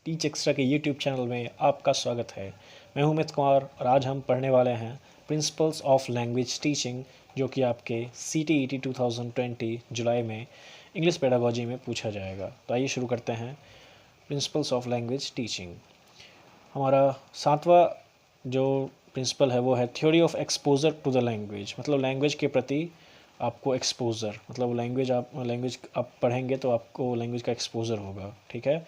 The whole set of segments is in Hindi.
टीच एक्स्ट्रा के यूट्यूब चैनल में आपका स्वागत है। मैं हूं अमित कुमार और आज हम पढ़ने वाले हैं प्रिंसिपल्स ऑफ लैंग्वेज टीचिंग, जो कि आपके CTET 2020 जुलाई में इंग्लिश पेडागोजी में पूछा जाएगा। तो आइए शुरू करते हैं। प्रिंसिपल्स ऑफ लैंग्वेज टीचिंग हमारा 7वां जो प्रिंसिपल है वो है theory of exposure to the language. मतलब लैंग्वेज के प्रति आपको एक्सपोजर, मतलब लैंग्वेज आप पढ़ेंगे तो आपको लैंग्वेज का एक्सपोजर होगा। ठीक है।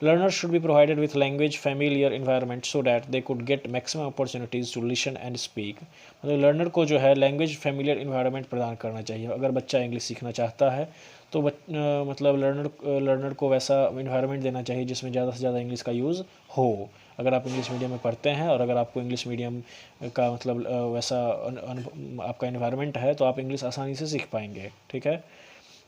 Learners should be provided with language familiar environment so that they could get maximum opportunities to listen and speak। मतलब लर्नर को जो है लैंग्वेज फेमिलियर इन्वायरमेंट प्रदान करना चाहिए। अगर बच्चा इंग्लिश सीखना चाहता है तो मतलब लर्नर को वैसा इन्वायरमेंट देना चाहिए जिसमें ज़्यादा से ज़्यादा इंग्लिश का यूज़ हो। अगर आप इंग्लिश मीडियम में पढ़ते हैं और अगर आपको इंग्लिश मीडियम का मतलब वैसा आपका इन्वायरमेंट है तो आप इंग्लिश आसानी से सीख पाएंगे। ठीक है।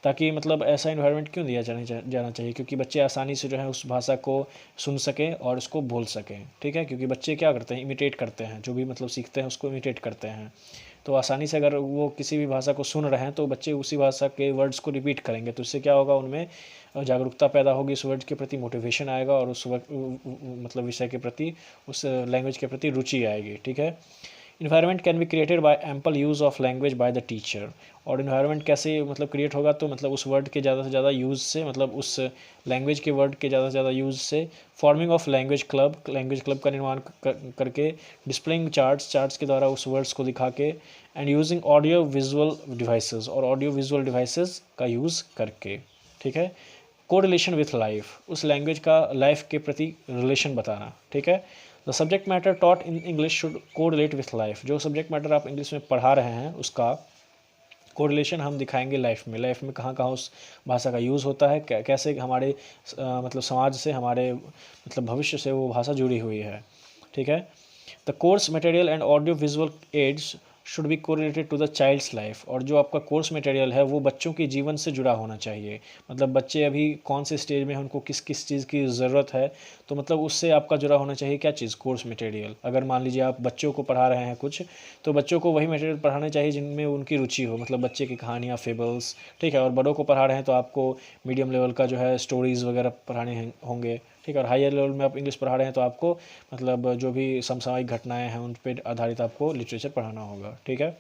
ताकि मतलब ऐसा इन्वायरमेंट क्यों दिया जाना चाहिए, क्योंकि बच्चे आसानी से जो है उस भाषा को सुन सकें और उसको बोल सकें। ठीक है। क्योंकि बच्चे क्या करते हैं, इमिटेट करते हैं, जो भी मतलब सीखते हैं उसको इमिटेट करते हैं। तो आसानी से अगर वो किसी भी भाषा को सुन रहे हैं तो बच्चे उसी भाषा के वर्ड्स को रिपीट करेंगे, तो इससे क्या होगा, उनमें जागरूकता पैदा होगी, उस वर्ड के प्रति मोटिवेशन आएगा और उस मतलब विषय के प्रति, उस लैंग्वेज के प्रति रुचि आएगी। ठीक है। Environment can be created by ample use of language by the teacher. और इन्वायरमेंट कैसे मतलब क्रिएट होगा, तो मतलब उस वर्ड के ज़्यादा से ज़्यादा यूज़ से, मतलब उस लैंग्वेज के वर्ड के ज़्यादा से ज़्यादा यूज़ से। फॉर्मिंग ऑफ लैंग्वेज क्लब का निर्माण करके, डिस्प्लेइंग चार्ट्स के द्वारा उस वर्ड्स को दिखा के, and using audio visual devices, और ऑडियो विजुअल डिवाइसेस का यूज़ करके। ठीक है। कोरिलेशन विथ लाइफ, उस लैंग्वेज का लाइफ के प्रति रिलेशन बताना। ठीक है। The subject matter taught in English should correlate with life, जो सब्जेक्ट मैटर आप इंग्लिश में पढ़ा रहे हैं उसका कोरिलेशन हम दिखाएंगे लाइफ में। लाइफ में कहाँ कहाँ उस भाषा का यूज़ होता है, कैसे हमारे मतलब समाज से, हमारे मतलब भविष्य से वो भाषा जुड़ी हुई है। ठीक है। The course material and audio visual aids should be correlated to the child's life, और जो आपका कोर्स मटेरियल है वो बच्चों के जीवन से जुड़ा होना चाहिए। मतलब बच्चे अभी कौन से स्टेज में हैं, उनको किस किस चीज़ की ज़रूरत है, तो मतलब उससे आपका जुड़ा होना चाहिए क्या चीज़, कोर्स मटेरियल। अगर मान लीजिए आप बच्चों को पढ़ा रहे हैं कुछ, तो बच्चों को वही मटेरियल पढ़ाना चाहिए जिनमें उनकी रुचि हो, मतलब बच्चे की कहानियाँ, फेबल्स। ठीक है। और बड़ों को पढ़ा रहे हैं तो आपको मीडियम लेवल का जो है स्टोरीज़ वगैरह पढ़ाने होंगे। ठीक है। और हायर लेवल में आप इंग्लिश पढ़ा रहे हैं तो आपको मतलब जो भी समसामयिक घटनाएं हैं उन पर आधारित आपको लिटरेचर पढ़ाना होगा। ठीक है।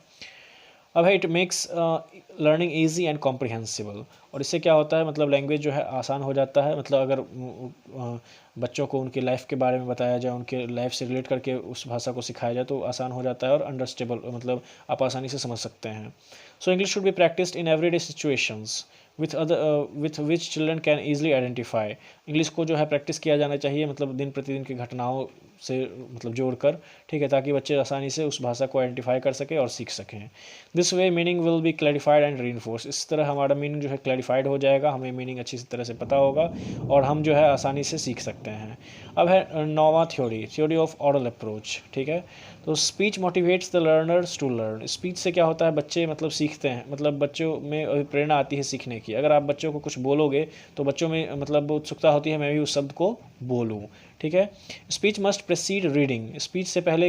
अब है it makes learning easy and comprehensible, और इससे क्या होता है, मतलब लैंग्वेज जो है आसान हो जाता है। मतलब अगर बच्चों को उनकी लाइफ के बारे में बताया जाए, उनके लाइफ से रिलेट करके उस भाषा को सिखाया जाए तो आसान हो जाता है और अंडरस्टेबल, मतलब आप आसानी से समझ सकते हैं। So English should be practised in everyday situations with which children can easily identify. English को जो है प्रैक्टिस किया जाना चाहिए, मतलब दिन प्रतिदिन की घटनाओं से मतलब जोड़कर। ठीक है। ताकि बच्चे आसानी से उस भाषा को आइडेंटिफाई कर सकें और सीख सकें। This way meaning will be clarified and reinforce, इस तरह हमारा मीनिंग जो है क्लैरिफाइड हो जाएगा, हमें मीनिंग अच्छी तरह से पता होगा और हम जो है आसानी से सीख सकते हैं। अब है 9वां थ्योरी ऑफ ऑरल अप्रोच। ठीक है। तो speech motivates the learners to learn. Speech से क्या होता है, बच्चे मतलब सीखते हैं, मतलब बच्चों में प्रेरणा आती है सीखने की। अगर आप बच्चों को कुछ बोलोगे तो बच्चों में मतलब उत्सुकता होती है, मैं भी उस शब्द को बोलूँ। ठीक है। Speech must precede reading, speech से पहले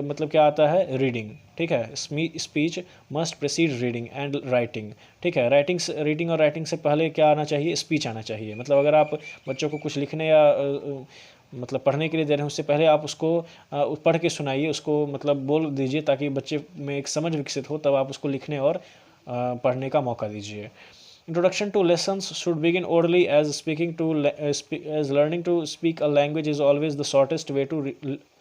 मतलब क्या आता है, रीडिंग। ठीक है। Speech must precede reading and writing. ठीक है। रीडिंग और राइटिंग से पहले क्या आना चाहिए, स्पीच आना चाहिए। मतलब अगर आप बच्चों को कुछ लिखने या मतलब पढ़ने के लिए दे रहे हैं, उससे पहले आप उसको पढ़ के सुनाइए, उसको मतलब बोल दीजिए, ताकि बच्चे में एक समझ विकसित हो, तब आप उसको लिखने और पढ़ने का मौका दीजिए। Introduction to lessons should begin orally, as learning to speak a language is always the shortest way to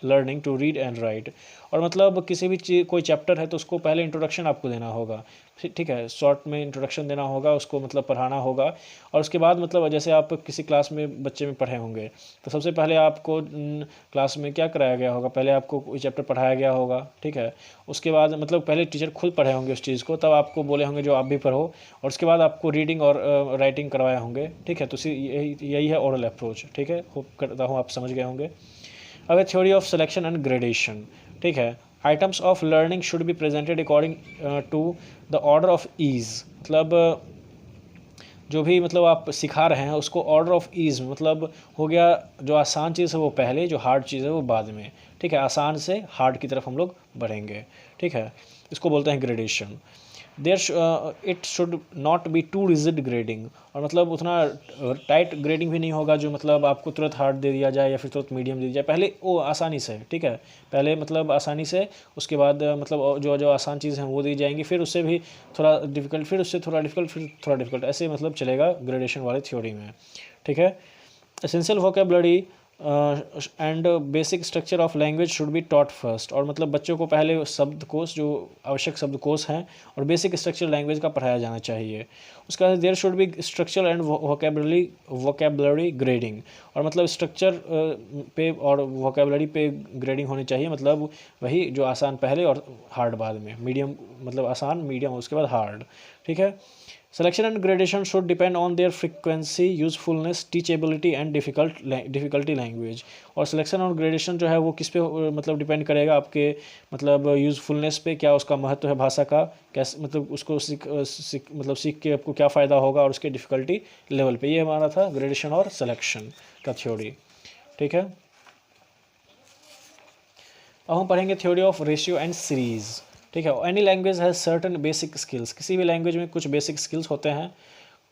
learning to read and write। और मतलब किसी भी चीज़, कोई चैप्टर है तो उसको पहले इंट्रोडक्शन आपको देना होगा। ठीक है। शॉर्ट में इंट्रोडक्शन देना होगा, उसको मतलब पढ़ाना होगा। और उसके बाद मतलब जैसे आप किसी क्लास में बच्चे में पढ़े होंगे तो सबसे पहले आपको क्लास में क्या कराया गया होगा, पहले आपको कोई चैप्टर पढ़ाया गया होगा। ठीक है। उसके बाद मतलब पहले टीचर खुद पढ़े होंगे उस चीज़ को, तब आपको बोले होंगे जो आप भी पढ़ो, और उसके बाद आपको रीडिंग और राइटिंग करवाए होंगे। ठीक है। तो यही है ओरल अप्रोच। ठीक है। होप करता हूँ आप समझ गए होंगे। अब है theory of selection and gradation. ठीक है। Items of learning should be presented according to the order of ease. मतलब जो भी मतलब आप सिखा रहे हैं उसको ऑर्डर ऑफ ईज में, मतलब हो गया जो आसान चीज़ है वो पहले, जो हार्ड चीज़ है वो बाद में। ठीक है। आसान से हार्ड की तरफ हम लोग बढ़ेंगे। ठीक है। इसको बोलते हैं gradation. It should not be too rigid grading, और मतलब उतना टाइट ग्रेडिंग भी नहीं होगा जो मतलब आपको तुरंत हार्ड दे दिया जाए या फिर तुरंत मीडियम दे दिया जाए, पहले वो आसानी से, ठीक है, पहले मतलब आसानी से, उसके बाद मतलब जो जो आसान चीज़ हैं वो दी जाएंगी, फिर उससे भी थोड़ा डिफिकल्ट, फिर उससे थोड़ा डिफिकल्ट, फिर थोड़ा डिफिकल्ट, ऐसे मतलब चलेगा ग्रेडेशन वाले थ्योरी में, ठीक है। Essential vocabulary and basic structure of language should be taught first, और मतलब बच्चों को पहले शब्दकोश, जो आवश्यक शब्दकोश हैं और बेसिक स्ट्रक्चर लैंग्वेज का पढ़ाया जाना चाहिए। उसके बाद there should be structure and vocabulary grading, और मतलब स्ट्रक्चर पे और वोकेबलरी पे ग्रेडिंग होनी चाहिए, मतलब वही जो आसान पहले और हार्ड बाद में, मीडियम मतलब आसान, मीडियम, उसके बाद हार्ड, ठीक है। Selection and gradation should depend on their frequency, usefulness, teachability and difficulty language, और सिलेक्शन और ग्रेडेशन जो है वो किस पे मतलब डिपेंड करेगा, आपके मतलब यूज़फुलनेस पे, क्या उसका महत्व है भाषा का, कैसे मतलब उसको सीख के आपको क्या फ़ायदा होगा, और उसके डिफ़िकल्टी लेवल पे। ये हमारा था ग्रेडेशन और सिलेक्शन का थ्योरी, ठीक है। अब हम पढ़ेंगे theory of ratio and series, ठीक है। Any language has certain basic skills, किसी भी लैंग्वेज में कुछ बेसिक स्किल्स होते हैं,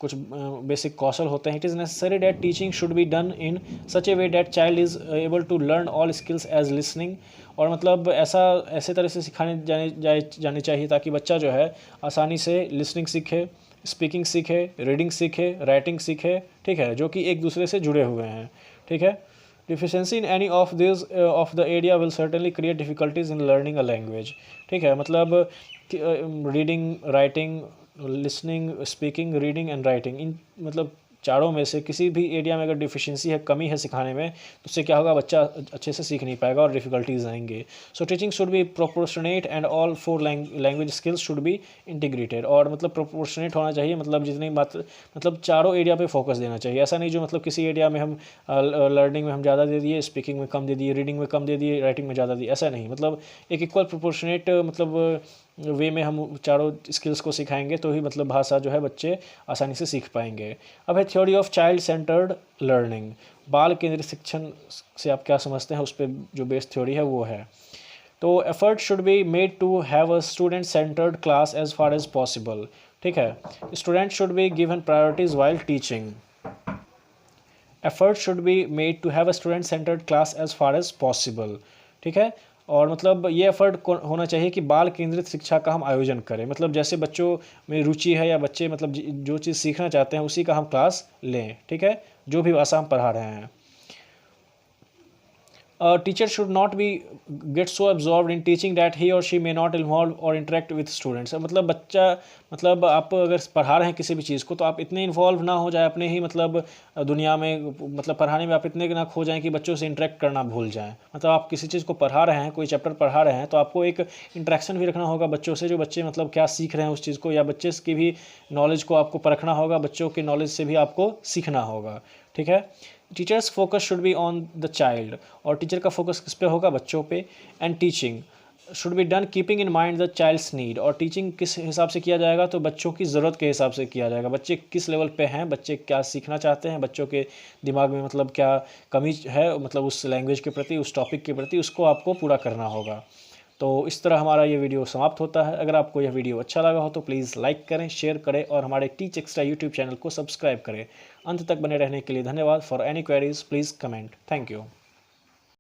कुछ बेसिक कौशल होते हैं। It is necessary that teaching should be done in such a way that child is able to learn all skills as listening, और मतलब ऐसे तरह से सिखाने जानी चाहिए ताकि बच्चा जो है आसानी से लिसनिंग सीखे, स्पीकिंग सीखे, रीडिंग सीखे, राइटिंग सीखे, ठीक है, जो कि एक दूसरे से जुड़े हुए हैं, ठीक है। Deficiency in any of this of the area will certainly create difficulties in learning a language, ठीक है, मतलब reading, writing, listening, speaking, reading and writing, इन मतलब चारों में से किसी भी एरिया में अगर डिफिशिएंसी है, कमी है सिखाने में, तो उससे क्या होगा, बच्चा अच्छे से सीख नहीं पाएगा और डिफिकल्टीज आएंगे। So teaching should B proportionate and all four language skills should be integrated, और मतलब प्रोपोर्शनेट होना चाहिए, मतलब जितनी मात्र मतलब चारों एरिया पे फोकस देना चाहिए। ऐसा नहीं जो मतलब किसी एरिया में हम लर्निंग में हम ज़्यादा दे दिए, स्पीकिंग में कम दे दिए, रीडिंग में कम दे दिए, राइटिंग में ज़्यादा दिए, ऐसा नहीं, मतलब एक इक्वल प्रोपोर्शनेट मतलब वे में हम चारों स्किल्स को सिखाएंगे, तो ही मतलब भाषा जो है बच्चे आसानी से सीख पाएंगे। अब है theory of child centred learning, बाल केंद्रित शिक्षण से आप क्या समझते हैं, उस पर जो बेस थ्योरी है वो है। तो effort should be made to have a student centred class as far as possible, ठीक है। Student should be given priorities while teaching, effort should be made to have a student centred class as far as possible, ठीक है। और मतलब ये एफर्ट होना चाहिए कि बाल केंद्रित शिक्षा का हम आयोजन करें, मतलब जैसे बच्चों में रुचि है या बच्चे मतलब जो चीज़ सीखना चाहते हैं उसी का हम क्लास लें, ठीक है, जो भी भाषा हम पढ़ा रहे हैं। A teacher should not be get so absorbed in teaching that he or she may not involve or interact with students, मतलब बच्चा मतलब आप अगर पढ़ा रहे हैं किसी भी चीज़ को, तो आप इतने इन्वॉल्व ना हो जाए अपने ही मतलब दुनिया में, मतलब पढ़ाने में आप इतने ना खो जाएं कि बच्चों से इंटरेक्ट करना भूल जाएं। मतलब आप किसी चीज़ को पढ़ा रहे हैं, कोई चैप्टर पढ़ा रहे हैं, तो आपको एक इंटरेक्शन भी रखना होगा बच्चों से, जो बच्चे मतलब क्या सीख रहे हैं उस चीज़ को, या बच्चे की भी नॉलेज को आपको परखना होगा, बच्चों के नॉलेज से भी आपको सीखना होगा, ठीक है। Teachers focus should be on the child, और टीचर का फोकस किस पे होगा, बच्चों पे। And teaching should be done keeping in mind the child's need, और टीचिंग किस हिसाब से किया जाएगा, तो बच्चों की ज़रूरत के हिसाब से किया जाएगा, बच्चे किस लेवल पे हैं, बच्चे क्या सीखना चाहते हैं, बच्चों के दिमाग में मतलब क्या कमी है, मतलब उस लैंग्वेज के प्रति, उस टॉपिक के प्रति, उसको आपको पूरा करना होगा। तो इस तरह हमारा ये वीडियो समाप्त होता है। अगर आपको यह वीडियो अच्छा लगा हो तो प्लीज़ लाइक करें, शेयर करें और हमारे टीच एक्स्ट्रा यूट्यूब चैनल को सब्सक्राइब करें। अंत तक बने रहने के लिए धन्यवाद। For any queries please comment. Thank you.